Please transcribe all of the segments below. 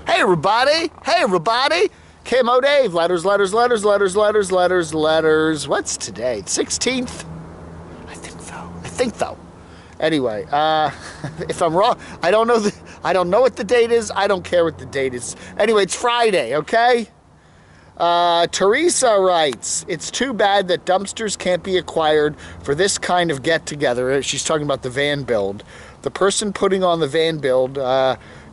Hey everybody! Hey everybody! Camo Dave. Letters. What's today? 16th? I think though. Anyway, if I'm wrong, I don't know what the date is. I don't care what the date is. Anyway, it's Friday, okay? Teresa writes, it's too bad that dumpsters can't be acquired for this kind of get-together. She's talking about the van build. The person putting on the van build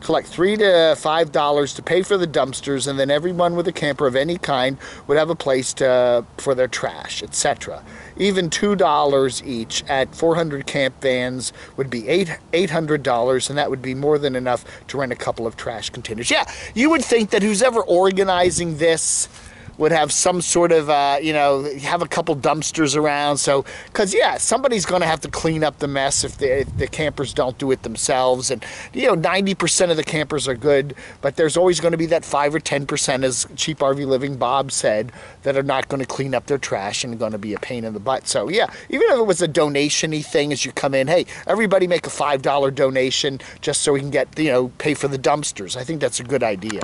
collect $3 to $5 to pay for the dumpsters, and then everyone with a camper of any kind would have a place for their trash, etc. Even $2 each at 400 camp vans would be $800, and that would be more than enough to rent a couple of trash containers. Yeah, you would think that who's ever organizing this would have some sort of, have a couple dumpsters around. So, because, yeah, somebody's going to have to clean up the mess if the campers don't do it themselves. And, 90% of the campers are good, but there's always going to be that 5 or 10%, as Cheap RV Living Bob said, that are not going to clean up their trash and are going to be a pain in the butt. So, yeah, even if it was a donation-y thing as you come in, hey, everybody make a $5 donation just so we can get, pay for the dumpsters. I think that's a good idea.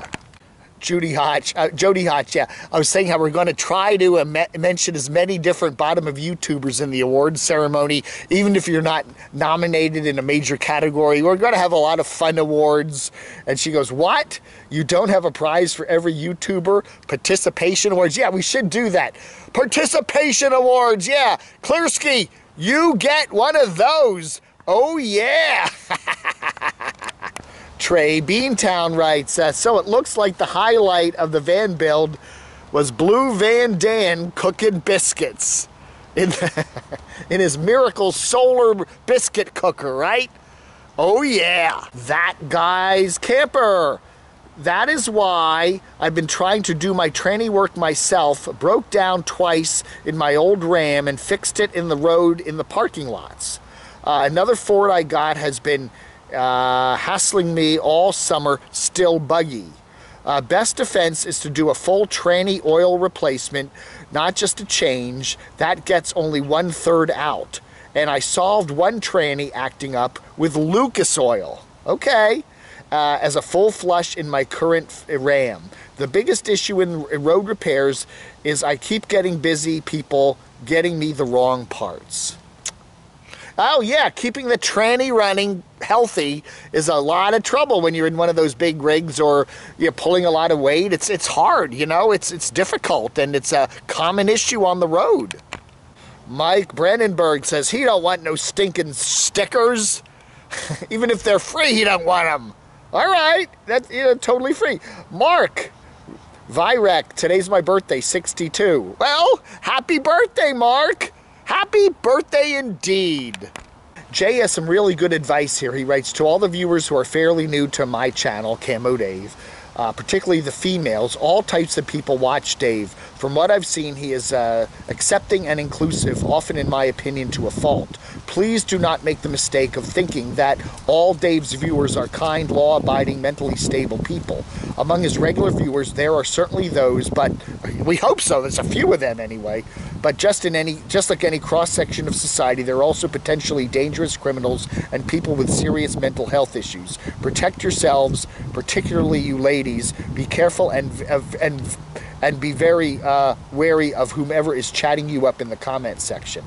Jody Hodge, yeah. I was saying how we're going to try to mention as many different bottom of YouTubers in the awards ceremony, even if you're not nominated in a major category. We're going to have a lot of fun awards. And she goes, what? You don't have a prize for every YouTuber? Participation awards? Yeah, we should do that. Participation awards, yeah. Klersky, you get one of those. Oh, yeah. Trey Beantown writes, so it looks like the highlight of the van build was Blue Van Dan cooking biscuits in his Miracle Solar Biscuit Cooker, right? Oh yeah, that guy's camper. That is why I've been trying to do my tranny work myself, broke down twice in my old Ram and fixed it in the road in the parking lots. Another Ford I got has been hassling me all summer, still buggy. Best defense is to do a full tranny oil replacement, not just a change. That gets only 1/3 out. And I solved one tranny acting up with Lucas oil. Okay. As a full flush in my current Ram. The biggest issue in road repairs is I keep getting busy people getting me the wrong parts. Oh yeah, keeping the tranny running healthy is a lot of trouble when you're in one of those big rigs or you're pulling a lot of weight. It's hard, it's difficult, and it's a common issue on the road. Mike Brandenburg says he don't want no stinking stickers. Even if they're free, he don't want them. All right, that's totally free. Mark Virek, today's my birthday, 62. Well, happy birthday, Mark. Happy birthday indeed. Jay has some really good advice here. He writes, to all the viewers who are fairly new to my channel, Camo Dave, particularly the females, all types of people watch Dave. From what I've seen, he is accepting and inclusive, often in my opinion to a fault. Please do not make the mistake of thinking that all Dave's viewers are kind, law-abiding, mentally stable people. Among his regular viewers, there are certainly those, but we hope so. There's a few of them anyway. But just like any cross-section of society, there are also potentially dangerous criminals and people with serious mental health issues. Protect yourselves, particularly you ladies. Be careful and be very wary of whomever is chatting you up in the comment section.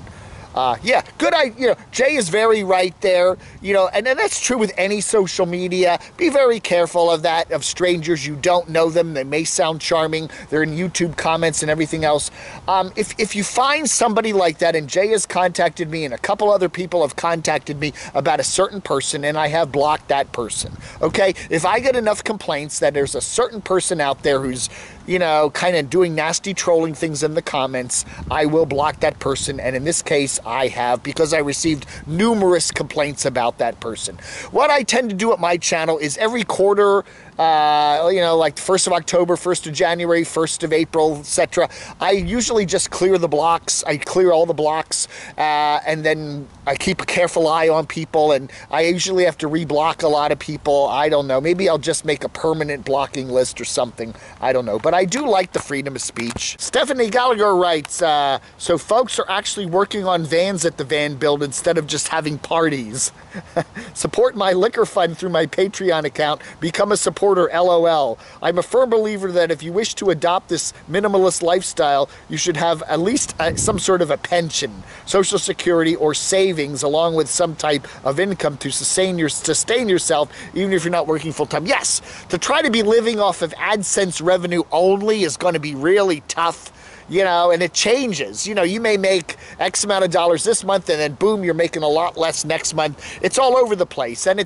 Yeah, good idea. Jay is very right there, and that's true with any social media. Be very careful of that, of strangers. You don't know them. They may sound charming. They're in YouTube comments and everything else. If you find somebody like that, and Jay has contacted me and a couple other people have contacted me about a certain person, and I have blocked that person, okay? If I get enough complaints that there's a certain person out there who's, kind of doing nasty trolling things in the comments, I will block that person, and in this case, I have, because I received numerous complaints about that person. What I tend to do at my channel is every quarter, like the 1st of October, 1st of January, 1st of April, etc. I usually just clear the blocks. I clear all the blocks, and then I keep a careful eye on people, and I usually have to reblock a lot of people. I don't know. Maybe I'll just make a permanent blocking list or something. I don't know. But I do like the freedom of speech. Stephanie Gallagher writes, so folks are actually working on vans at the van build instead of just having parties. Support my liquor fund through my Patreon account. Become a supporter supporter, LOL. I'm a firm believer that if you wish to adopt this minimalist lifestyle, you should have at least some sort of a pension, Social Security, or savings, along with some type of income to sustain yourself, even if you're not working full-time. Yes, to try to be living off of AdSense revenue only is going to be really tough. You know, and it changes. You know, you may make X amount of dollars this month, and then boom, you're making a lot less next month. It's all over the place, and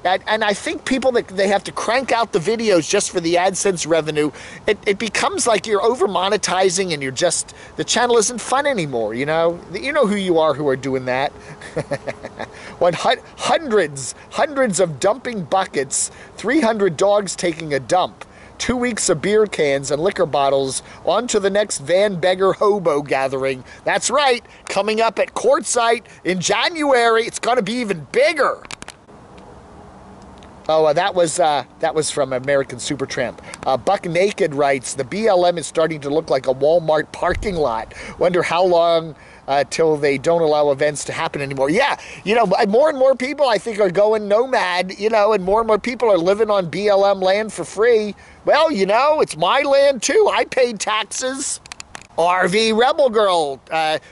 I think people that they have to crank out the videos just for the AdSense revenue, it becomes like you're over monetizing, and the channel isn't fun anymore. You know who you are who are doing that. When hundreds of dumping buckets, 300 dogs taking a dump. 2 weeks of beer cans and liquor bottles, on to the next Van Beggar hobo gathering. That's right, coming up at Quartzsite in January. It's going to be even bigger. Oh, that was from American Supertramp. Buck Naked writes, the BLM is starting to look like a Walmart parking lot. Wonder how long till they don't allow events to happen anymore. Yeah, you know, more and more people, I think, are going nomad, you know, and more people are living on BLM land for free. Well, you know, it's my land too. I paid taxes. RV Rebel Girl,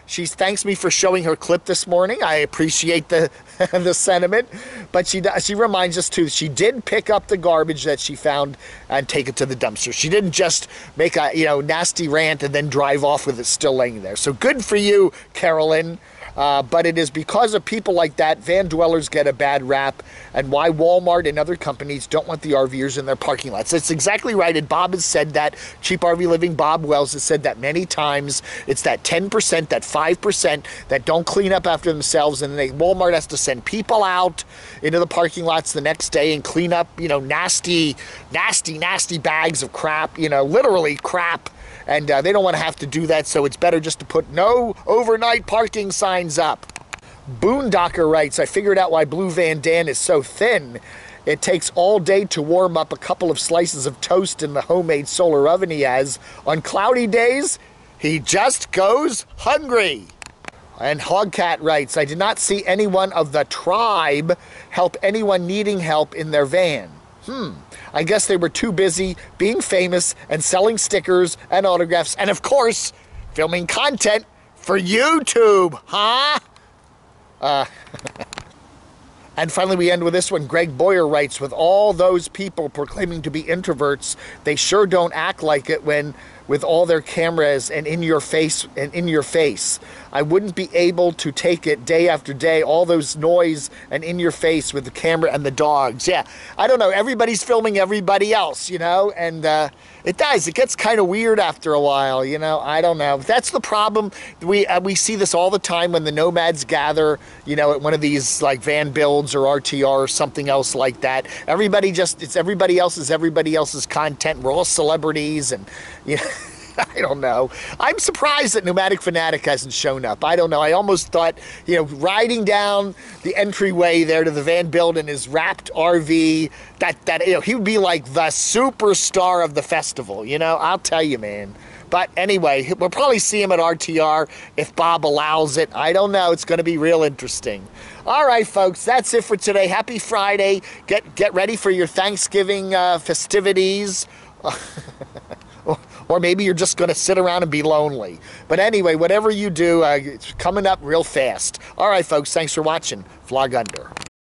she thanks me for showing her clip this morning. I appreciate the the sentiment, but she reminds us too, she did pick up the garbage that she found and take it to the dumpster. She didn't just make a, you know, nasty rant and then drive off with it still laying there. So good for you, Carolyn. But it is because of people like that, van dwellers get a bad rap, and why Walmart and other companies don't want the RVers in their parking lots. That's exactly right, and Bob has said that. Cheap RV Living Bob Wells has said that many times. It's that 10%, that 5% that don't clean up after themselves, and Walmart has to send people out into the parking lots the next day and clean up, you know, nasty bags of crap, you know, literally crap. And they don't want to have to do that, so it's better just to put no overnight parking signs up. Boondocker writes, I figured out why Blue Van Dan is so thin. It takes all day to warm up a couple of slices of toast in the homemade solar oven he has. On cloudy days, he just goes hungry. And Hogcat writes, I did not see anyone of the tribe help anyone needing help in their van. I guess they were too busy being famous and selling stickers and autographs and, of course, filming content for YouTube, huh? And finally, we end with this one. Greg Boyer writes, with all those people proclaiming to be introverts, they sure don't act like it when with all their cameras and in your face. I wouldn't be able to take it day after day, all those noise and in your face with the camera and the dogs. Yeah, I don't know. Everybody's filming everybody else, you know, and it does. It gets kind of weird after a while, you know. I don't know. That's the problem. We see this all the time when the nomads gather, you know, at one of these like van builds or RTR or something else like that. It's everybody else's content. We're all celebrities, and you know. I don't know. I'm surprised that Nomadic Fanatic hasn't shown up. I don't know. I almost thought, you know, riding down the entryway there to the van build in his wrapped RV, that you know, he would be like the superstar of the festival, you know? I'll tell you, man. But anyway, we'll probably see him at RTR if Bob allows it. I don't know. It's going to be real interesting. All right, folks, that's it for today. Happy Friday. Get ready for your Thanksgiving festivities. Or maybe you're just going to sit around and be lonely. But anyway, whatever you do, it's coming up real fast. All right, folks, thanks for watching. Vlog Under.